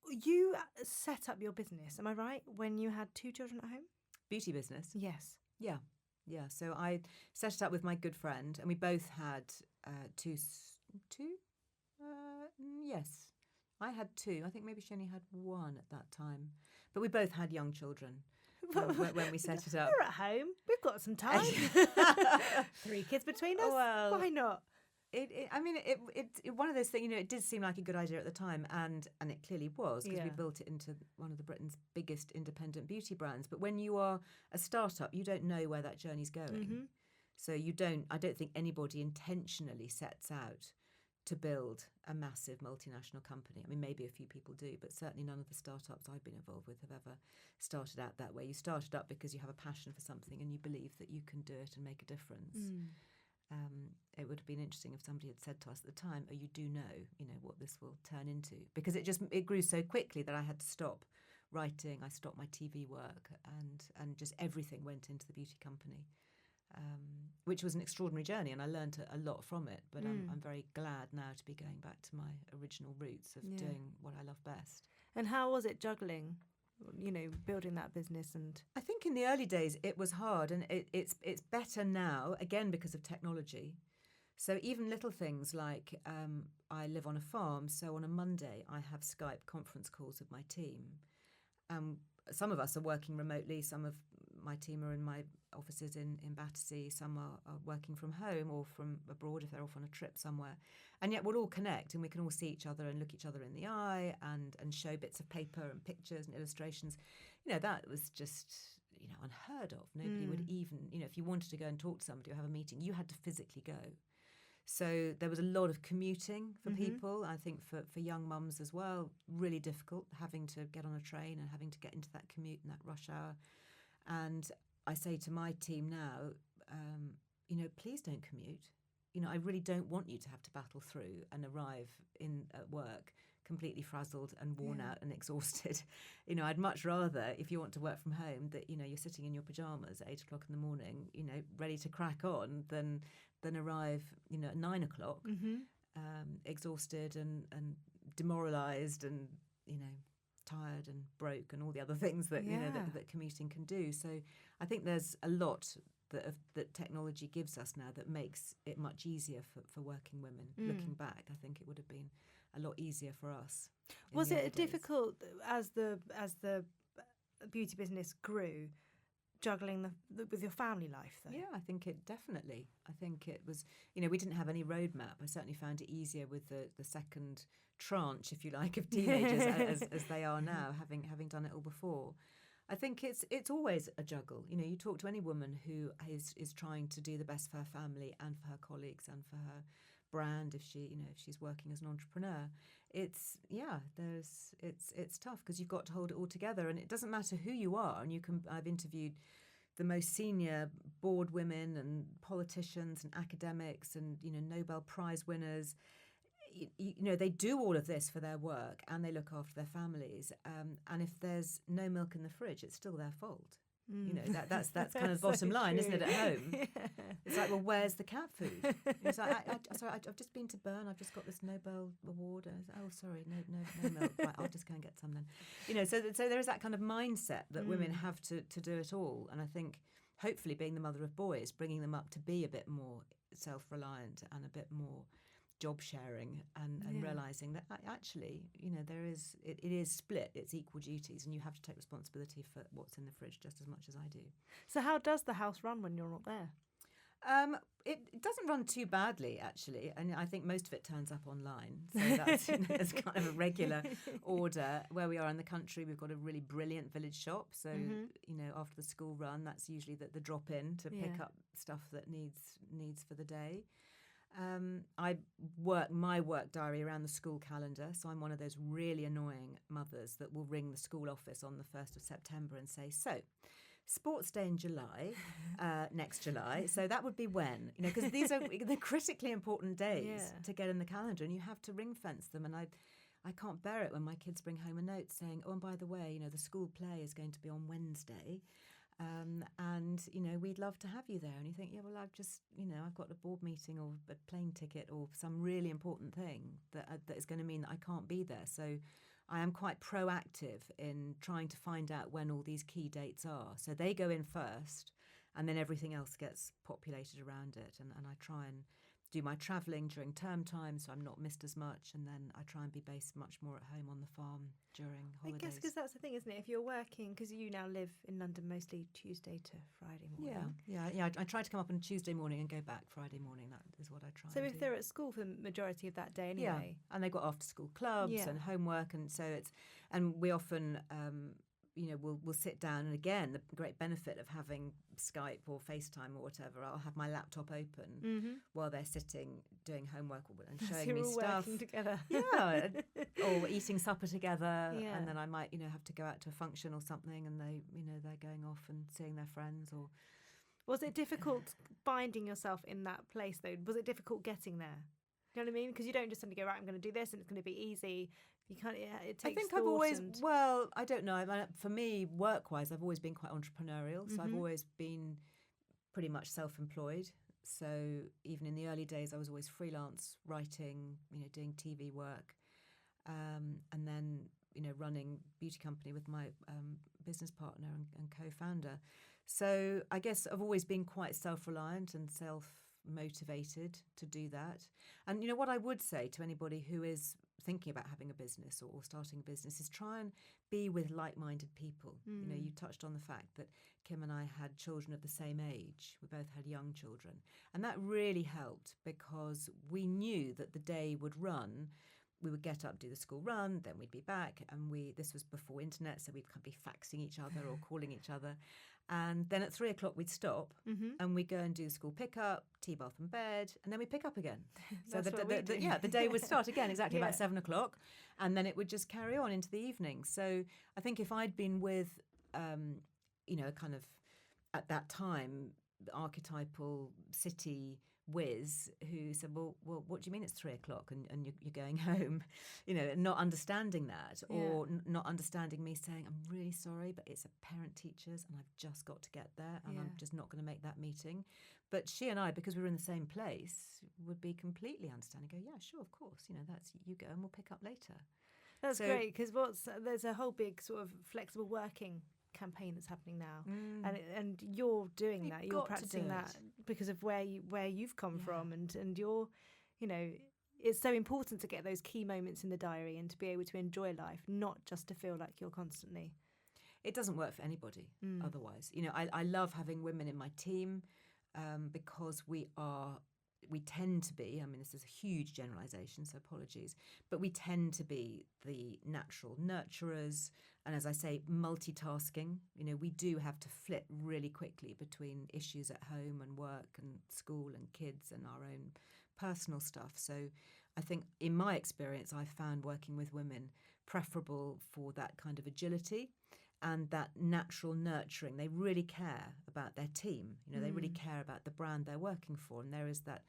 You set up your business, am I right, when you had 2 children at home? Beauty business? Yes. Yeah. So I set it up with my good friend, and we both had 2. Yes, I had 2. I think maybe she only had 1 at that time. But we both had young children when we set it up. We're at home. We've got some time. 3 kids between us. Well, why not? One of those things, it did seem like a good idea at the time, and it clearly was, because we Yeah. built it into one of Britain's biggest independent beauty brands. But when you are a startup, you don't know where that journey's going. So I don't think anybody intentionally sets out to build a massive multinational company. Maybe a few people do, but certainly none of the startups I've been involved with have ever started out that way. You start it up because you have a passion for something and you believe that you can do it and make a difference. It would have been interesting if somebody had said to us at the time, oh, you do know, what this will turn into. Because it grew so quickly that I had to stop writing. I stopped my TV work and just everything went into the beauty company, which was an extraordinary journey. And I learned a lot from it. But I'm very glad now to be going back to my original roots of doing what I love best. And how was it juggling, building that business? And I think in the early days it was hard, and it's better now, again, because of technology. So even little things like I live on a farm, so on a Monday I have Skype conference calls with my team. Some of us are working remotely, some of my team are in my offices in Battersea, some are working from home or from abroad if they're off on a trip somewhere. And yet we'll all connect and we can all see each other and look each other in the eye and show bits of paper and pictures and illustrations. That was just, unheard of. Nobody would even, if you wanted to go and talk to somebody or have a meeting, you had to physically go. So there was a lot of commuting for people. I think for young mums as well, really difficult, having to get on a train and having to get into that commute and that rush hour. And I say to my team now, please don't commute. I really don't want you to have to battle through and arrive at work completely frazzled and worn out and exhausted. I'd much rather, if you want to work from home, that, you're sitting in your pajamas at 8 o'clock in the morning, ready to crack on than arrive, at 9 o'clock, exhausted and demoralised and, tired and broke and all the other things that, that commuting can do. So I think there's a lot that technology gives us now that makes it much easier for working women. Looking back, I think it would have been a lot easier for us. Was it difficult as the beauty business grew, juggling with your family life, though? Yeah, I think it definitely. I think it was, we didn't have any roadmap. I certainly found it easier with the second tranche, if you like, of teenagers as they are now, having done it all before. I think it's always a juggle. You talk to any woman who is trying to do the best for her family and for her colleagues and for her brand, if she's working as an entrepreneur. It's tough because you've got to hold it all together, and it doesn't matter who you are. And I've interviewed the most senior board women and politicians and academics and Nobel Prize winners. They do all of this for their work and they look after their families. And if there's no milk in the fridge, it's still their fault. That's kind of the bottom line, isn't it, at home? Yeah. It's like, well, where's the cat food? It's like, sorry, I've just been to Bern. I've just got this Nobel award. Oh, sorry, no milk. Right, I'll just go and get some then. So there is that kind of mindset that women have to do it all. And I think hopefully being the mother of boys, bringing them up to be a bit more self-reliant and a bit more job sharing and realising that actually, it is split, it's equal duties, and you have to take responsibility for what's in the fridge just as much as I do. So how does the house run when you're not there? It doesn't run too badly, actually, and I think most of it turns up online. So that's it's kind of a regular order. Where we are in the country, we've got a really brilliant village shop. So after the school run, that's usually the drop in to pick up stuff that needs for the day. I work my work diary around the school calendar, so I'm one of those really annoying mothers that will ring the school office on the 1st of September and say, so, sports day in July, next July, so that would be when? Because they're critically important days to get in the calendar, and you have to ring fence them, and I can't bear it when my kids bring home a note saying, oh, and by the way, the school play is going to be on Wednesday. And we'd love to have you there. And you think, well, I've got a board meeting or a plane ticket or some really important thing that is going to mean that I can't be there. So I am quite proactive in trying to find out when all these key dates are. So they go in first, and then everything else gets populated around it. And I try and do my travelling during term time, so I'm not missed as much, and then I try and be based much more at home on the farm during holidays. I guess because that's the thing, isn't it? If you're working, because you now live in London mostly Tuesday to Friday morning. Yeah. I try to come up on Tuesday morning and go back Friday morning. That is what I try. So and if do. They're at school for the majority of that day anyway. Yeah, and they've got after school clubs and homework, and so and we often we'll sit down, and again, the great benefit of having Skype or FaceTime or whatever, I'll have my laptop open while they're sitting doing homework and showing me all stuff. Working together. Yeah, or eating supper together, and then I might have to go out to a function or something, and they're going off and seeing their friends. Or was it difficult finding yourself in that place though? Was it difficult getting there? You know what I mean? Because you don't just suddenly go, right, I'm going to do this and it's going to be easy. You can't. It takes. I think I've always. Well, I don't know. For me, work-wise, I've always been quite entrepreneurial. So I've always been pretty much self-employed. So even in the early days, I was always freelance writing, doing TV work, and then running beauty company with my business partner and co-founder. So I guess I've always been quite self-reliant and self-motivated to do that. And what I would say to anybody who is thinking about having a business or starting a business is try and be with like-minded people. You touched on the fact that Kim and I had children of the same age. We both had young children. And that really helped because we knew that the day would run. We would get up, do the school run, then we'd be back. And this was before internet, so we'd be faxing each other or calling each other. And then at 3 o'clock we'd stop and we'd go and do the school pickup, tea, bath and bed, and then we'd pick up again. So the day would start again exactly about 7 o'clock, and then it would just carry on into the evening. So I think if I'd been with, kind of at that time, the archetypal city whiz who said, well, what do you mean it's 3 o'clock and you're going home? You know, not understanding that, or not understanding me saying, I'm really sorry, but it's a parent teachers and I've just got to get there and I'm just not going to make that meeting. But she and I, because we were in the same place, would be completely understanding. Go, yeah, sure, of course. You know, that's you go and we'll pick up later. That's great, because there's a whole big sort of flexible working campaign that's happening now, and you're doing that. You're practicing that because of where you've come from, and you're, you know, it's so important to get those key moments in the diary and to be able to enjoy life, not just to feel like you're constantly. It doesn't work for anybody otherwise. You know, I love having women in my team because we tend to be, I mean, this is a huge generalisation, so apologies, but we tend to be the natural nurturers. And as I say, multitasking. You know, we do have to flip really quickly between issues at home and work and school and kids and our own personal stuff. So I think in my experience, I've found working with women preferable for that kind of agility and that natural nurturing. They really care about their team. You know, they really care about the brand they're working for. And there is that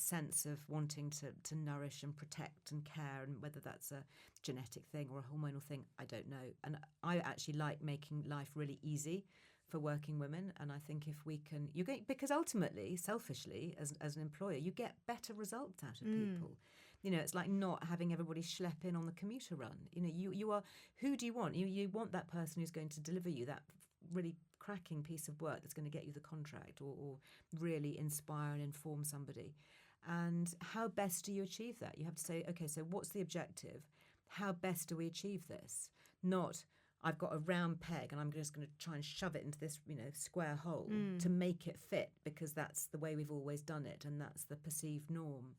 sense of wanting to nourish and protect and care, and whether that's a genetic thing or a hormonal thing, I don't know. And I actually like making life really easy for working women. And I think if we can, because ultimately, selfishly, as an employer, you get better results out of people. You know, it's like not having everybody schlep in on the commuter run. You know, you are, who do you want? You want that person who's going to deliver you that really cracking piece of work that's going to get you the contract, or really inspire and inform somebody. And how best do you achieve that? You have to say, okay, so what's the objective? How best do we achieve this? Not, I've got a round peg and I'm just going to try and shove it into this, you know, square hole to make it fit, because that's the way we've always done it and that's the perceived norm.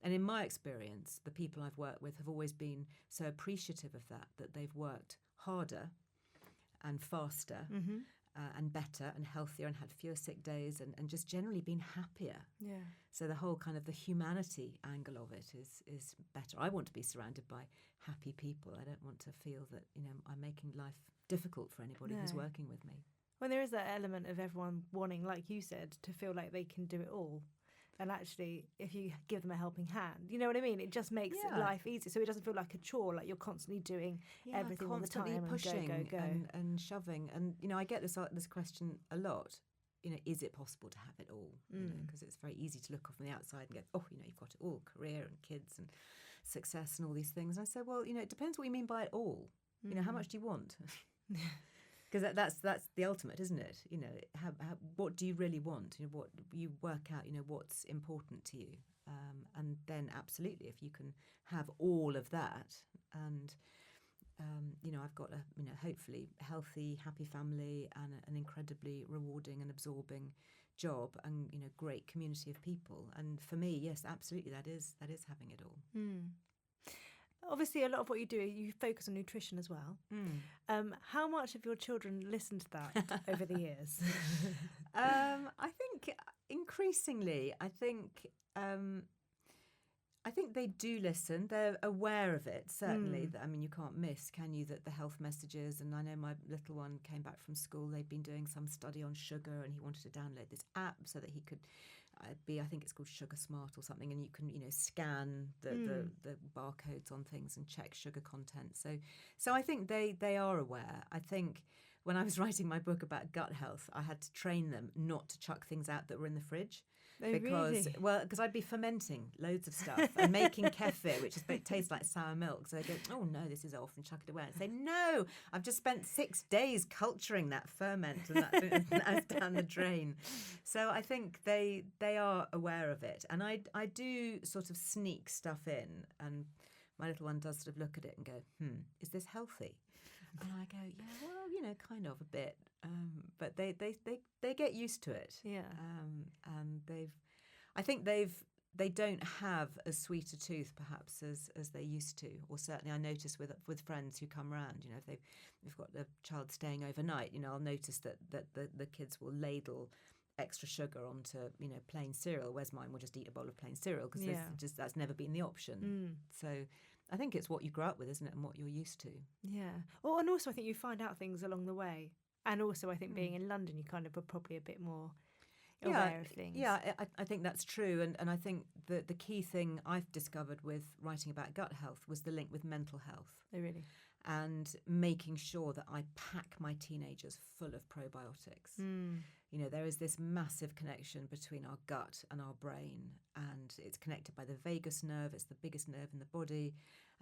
And in my experience, the people I've worked with have always been so appreciative of that they've worked harder and faster and better and healthier and had fewer sick days and just generally been happier. Yeah. So the whole kind of the humanity angle of it is better. I want to be surrounded by happy people. I don't want to feel that, you know, I'm making life difficult for anybody who's working with me. Well, there is that element of everyone wanting, like you said, to feel like they can do it all. And actually, if you give them a helping hand, you know what I mean? It just makes life easier. So it doesn't feel like a chore, like you're constantly doing everything all the time. Constantly pushing and go. And shoving. And, you know, I get this question a lot. You know, is it possible to have it all? Because it's very easy to look off from the outside and go, oh, you know, you've got it all, career and kids and success and all these things. And I say, well, you know, it depends what you mean by it all. You know, how much do you want? Because that's the ultimate, isn't it? You know, what do you really want? You know, what you work out. You know, what's important to you, and then absolutely, if you can have all of that, and you know, I've got a hopefully healthy, happy family and an incredibly rewarding and absorbing job, and you know, great community of people. And for me, yes, absolutely, that is having it all. Obviously, a lot of what you do, you focus on nutrition as well. How much have your children listened to that over the years? I think increasingly, I think they do listen. They're aware of it, certainly. I mean, you can't miss, can you, that the health messages. And I know my little one came back from school. They'd been doing some study on sugar, and he wanted to download this app so that he could I think it's called Sugar Smart or something, and you can, you know, scan the barcodes on things and check sugar content. So I think they are aware. I think when I was writing my book about gut health, I had to train them not to chuck things out that were in the fridge. Because I'd be fermenting loads of stuff and making kefir, which tastes like sour milk. So they go, oh no, this is off, and chuck it away. And say, no, I've just spent 6 days culturing that ferment, and that's down the drain. So I think they are aware of it, and I do sort of sneak stuff in, and my little one does sort of look at it and go, is this healthy? And I go, yeah, well, you know, kind of a bit. But they get used to it. Yeah. And they don't have as sweet a tooth perhaps as they used to, or certainly I notice with friends who come round. You know, if we've got a child staying overnight, you know, I'll notice that the kids will ladle extra sugar onto, you know, plain cereal, whereas mine will just eat a bowl of plain cereal because that's never been the option. So I think it's what you grow up with, isn't it, and what you're used to. Yeah. Well, and also I think you find out things along the way. And also I think being in London, you kind of are probably a bit more aware of things. Yeah, I think that's true. And I think that the key thing I've discovered with writing about gut health was the link with mental health. Oh, really? And making sure that I pack my teenagers full of probiotics. You know, there is this massive connection between our gut and our brain, and it's connected by the vagus nerve. It's the biggest nerve in the body.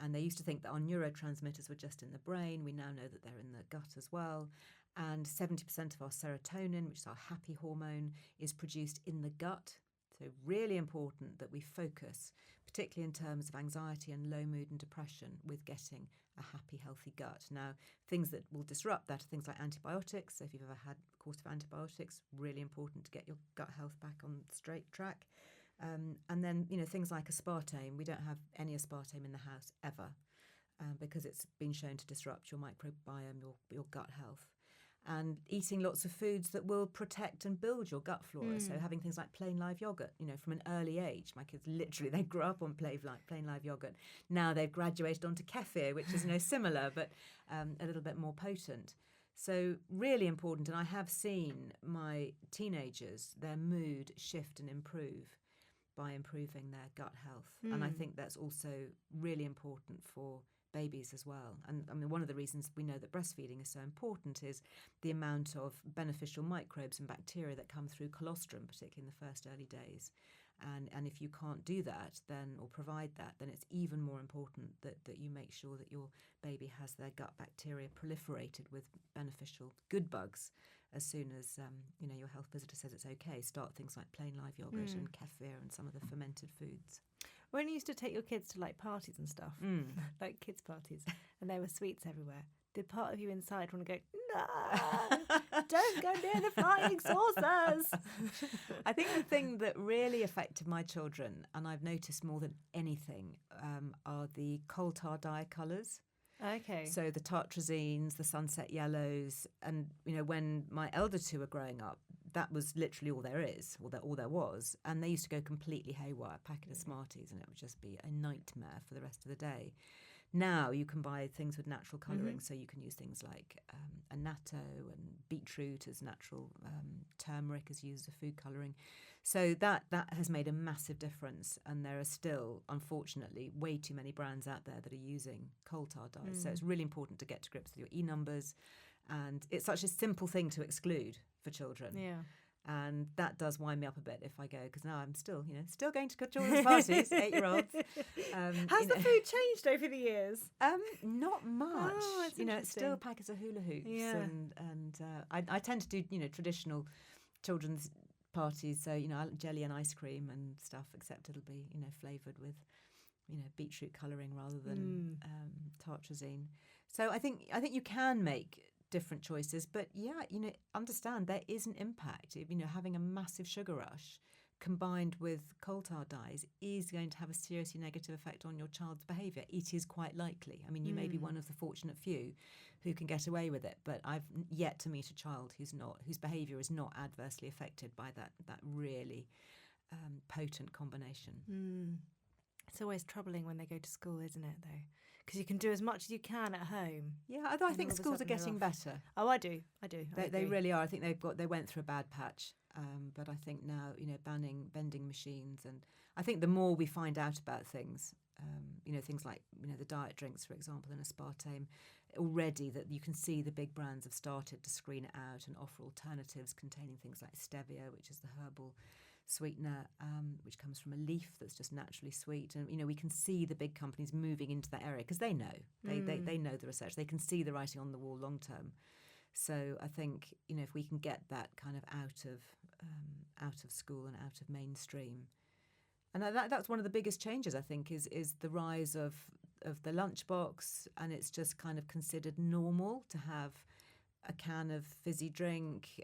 And they used to think that our neurotransmitters were just in the brain. We now know that they're in the gut as well. And 70% of our serotonin, which is our happy hormone, is produced in the gut. So really important that we focus, particularly in terms of anxiety and low mood and depression, with getting a happy, healthy gut. Now, things that will disrupt that are things like antibiotics. So if you've ever had a course of antibiotics, really important to get your gut health back on the straight track. And then, you know, things like aspartame. We don't have any aspartame in the house ever because it's been shown to disrupt your microbiome, your gut health. And eating lots of foods that will protect and build your gut flora. So having things like plain live yogurt, you know, from an early age. My kids literally, they grew up on plain live yogurt. Now they've graduated onto kefir, which is, you know, similar, but a little bit more potent. So really important. And I have seen my teenagers, their mood shift and improve by improving their gut health. And I think that's also really important for babies as well. And I mean, one of the reasons we know that breastfeeding is so important is the amount of beneficial microbes and bacteria that come through colostrum, particularly in the first early days. And if you can't do that, then, or provide that, then it's even more important that you make sure that your baby has their gut bacteria proliferated with beneficial good bugs as soon as you know, your health visitor says it's okay. Start things like plain live yogurt and kefir and some of the fermented foods. When you used to take your kids to like parties and stuff, like kids' parties, and there were sweets everywhere, did part of you inside want to go, no, don't go near the flying saucers? I think the thing that really affected my children, and I've noticed more than anything, are the coal tar dye colours. Okay. So the tartrazines, the sunset yellows, and, you know, when my elder two were growing up, that was literally all there is, all there was. And they used to go completely haywire, packet of Smarties, and it would just be a nightmare for the rest of the day. Now you can buy things with natural colouring, so you can use things like annatto and beetroot as natural, turmeric is used as food colouring. So that has made a massive difference, and there are still, unfortunately, way too many brands out there that are using coal tar dyes. So it's really important to get to grips with your E-numbers, and it's such a simple thing to exclude for children. Yeah. And that does wind me up a bit if I go, because now I'm still going to children's parties, 8-year-olds. Has the food changed over the years? Not much. Oh, It's still packets of hula hoops, Yeah. and I tend to do traditional children's parties, so jelly and ice cream and stuff, except it'll be flavoured with beetroot colouring rather than tartrazine. So I think you can make different choices, but understand there is an impact. Having a massive sugar rush combined with coal tar dyes is going to have a seriously negative effect on your child's behaviour. It is quite likely. I mean, you may be one of the fortunate few who can get away with it, but I've yet to meet a child whose behaviour is not adversely affected by that really potent combination. It's always troubling when they go to school, isn't it, though? Because you can do as much as you can at home. Yeah, although I think schools are getting better. Oh, I do. They really are. I think they went through a bad patch, but I think now banning vending machines, and I think the more we find out about things, things like the diet drinks, for example, and aspartame, already that you can see the big brands have started to screen it out and offer alternatives containing things like stevia, which is the herbal sweetener, which comes from a leaf that's just naturally sweet. And we can see the big companies moving into that area because they know they know the research. They can see the writing on the wall long term. So I think if we can get that kind of out of school and out of mainstream, and that's one of the biggest changes, I think, is the rise of the lunchbox, and it's just kind of considered normal to have a can of fizzy drink,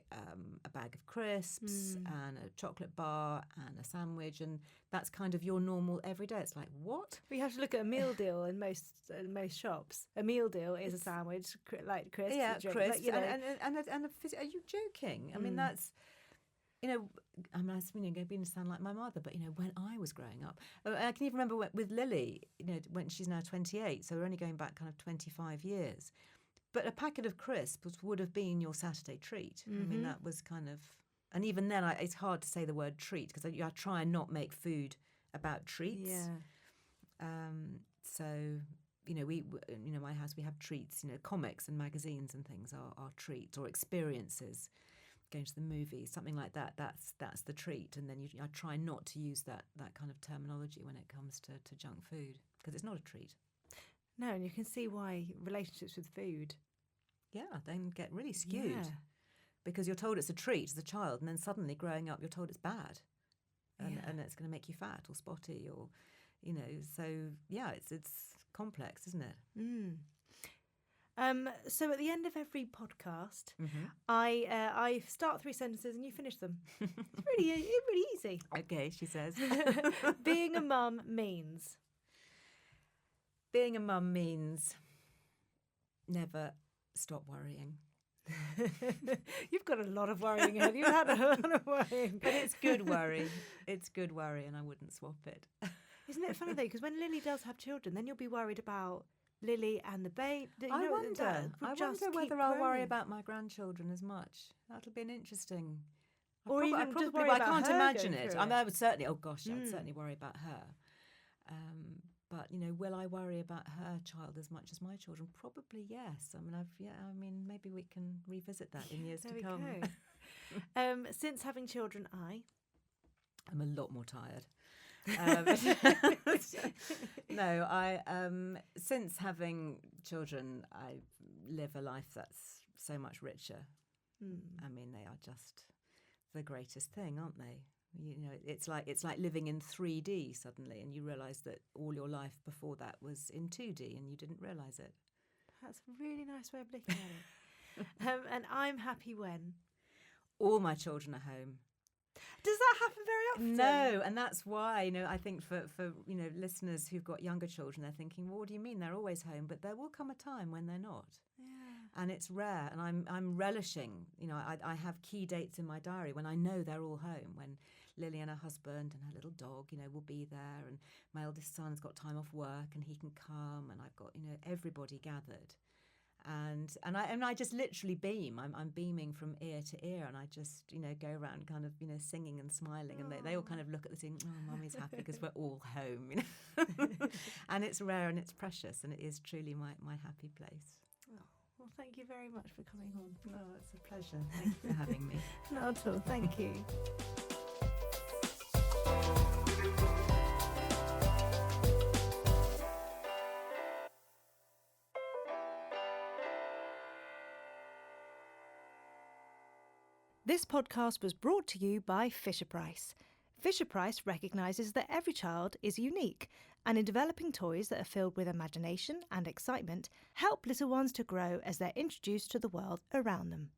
a bag of crisps, and a chocolate bar, and a sandwich, and that's kind of your normal everyday. It's like, what? We have to look at a meal deal in most shops. A meal deal is a sandwich, like crisps. Yeah, crisps, and a fizzy. Are you joking? I mean, that's. I'm going to sound like my mother, but when I was growing up, I can even remember with Lily, when she's now 28, so we're only going back kind of 25 years. But a packet of crisps would have been your Saturday treat. I mean, that was kind of And even then, it's hard to say the word treat because I try and not make food about treats. Yeah. So, my house, we have treats, comics and magazines and things are treats, or experiences, going to the movies, something like that. That's the treat. And then I try not to use that kind of terminology when it comes to junk food, because it's not a treat. No, and you can see why relationships with food, then get really skewed. Because you're told it's a treat as a child, and then suddenly growing up you're told it's bad, and it's going to make you fat or spotty, or so it's complex, isn't it? So at the end of every podcast, I start 3 sentences and you finish them. It's really easy. Okay, she says. Being a mum means never stop worrying. You've got a lot of worrying ahead. You've had a lot of worrying. But it's good worry. It's good worry, and I wouldn't swap it. Isn't it funny though? Because when Lily does have children, then you'll be worried about Lily and the babe. I wonder whether I'll worry about my grandchildren as much. That'll be an interesting. I can't imagine it. I would certainly. Oh gosh, I'd certainly worry about her. But will I worry about her child as much as my children? Probably yes. Maybe we can revisit that in years to come. Since having children, I'm a lot more tired. Since having children, I live a life that's so much richer. They are just the greatest thing, aren't they? It's like living in 3D suddenly, and you realise that all your life before that was in 2D, and you didn't realise it. That's a really nice way of looking at it. And I'm happy when all my children are home. Does that happen very often? No, and that's why, I think for listeners who've got younger children, they're thinking, well, what do you mean they're always home? But there will come a time when they're not. Yeah. And it's rare, and I'm relishing. I have key dates in my diary when I know they're all home, when Lily and her husband and her little dog, will be there, and my eldest son's got time off work and he can come, and I've got, everybody gathered. And I just literally beam. I'm beaming from ear to ear, and I just go around kind of singing and smiling, and they all kind of look at the thing. Oh, Mummy's happy because we're all home, And it's rare and it's precious, and it is truly my happy place. Oh, well, thank you very much for coming on. Oh, it's a pleasure. Thank you for having me. Not at all. Thank you. This podcast was brought to you by Fisher-Price. Fisher-Price recognises that every child is unique, and in developing toys that are filled with imagination and excitement, help little ones to grow as they're introduced to the world around them.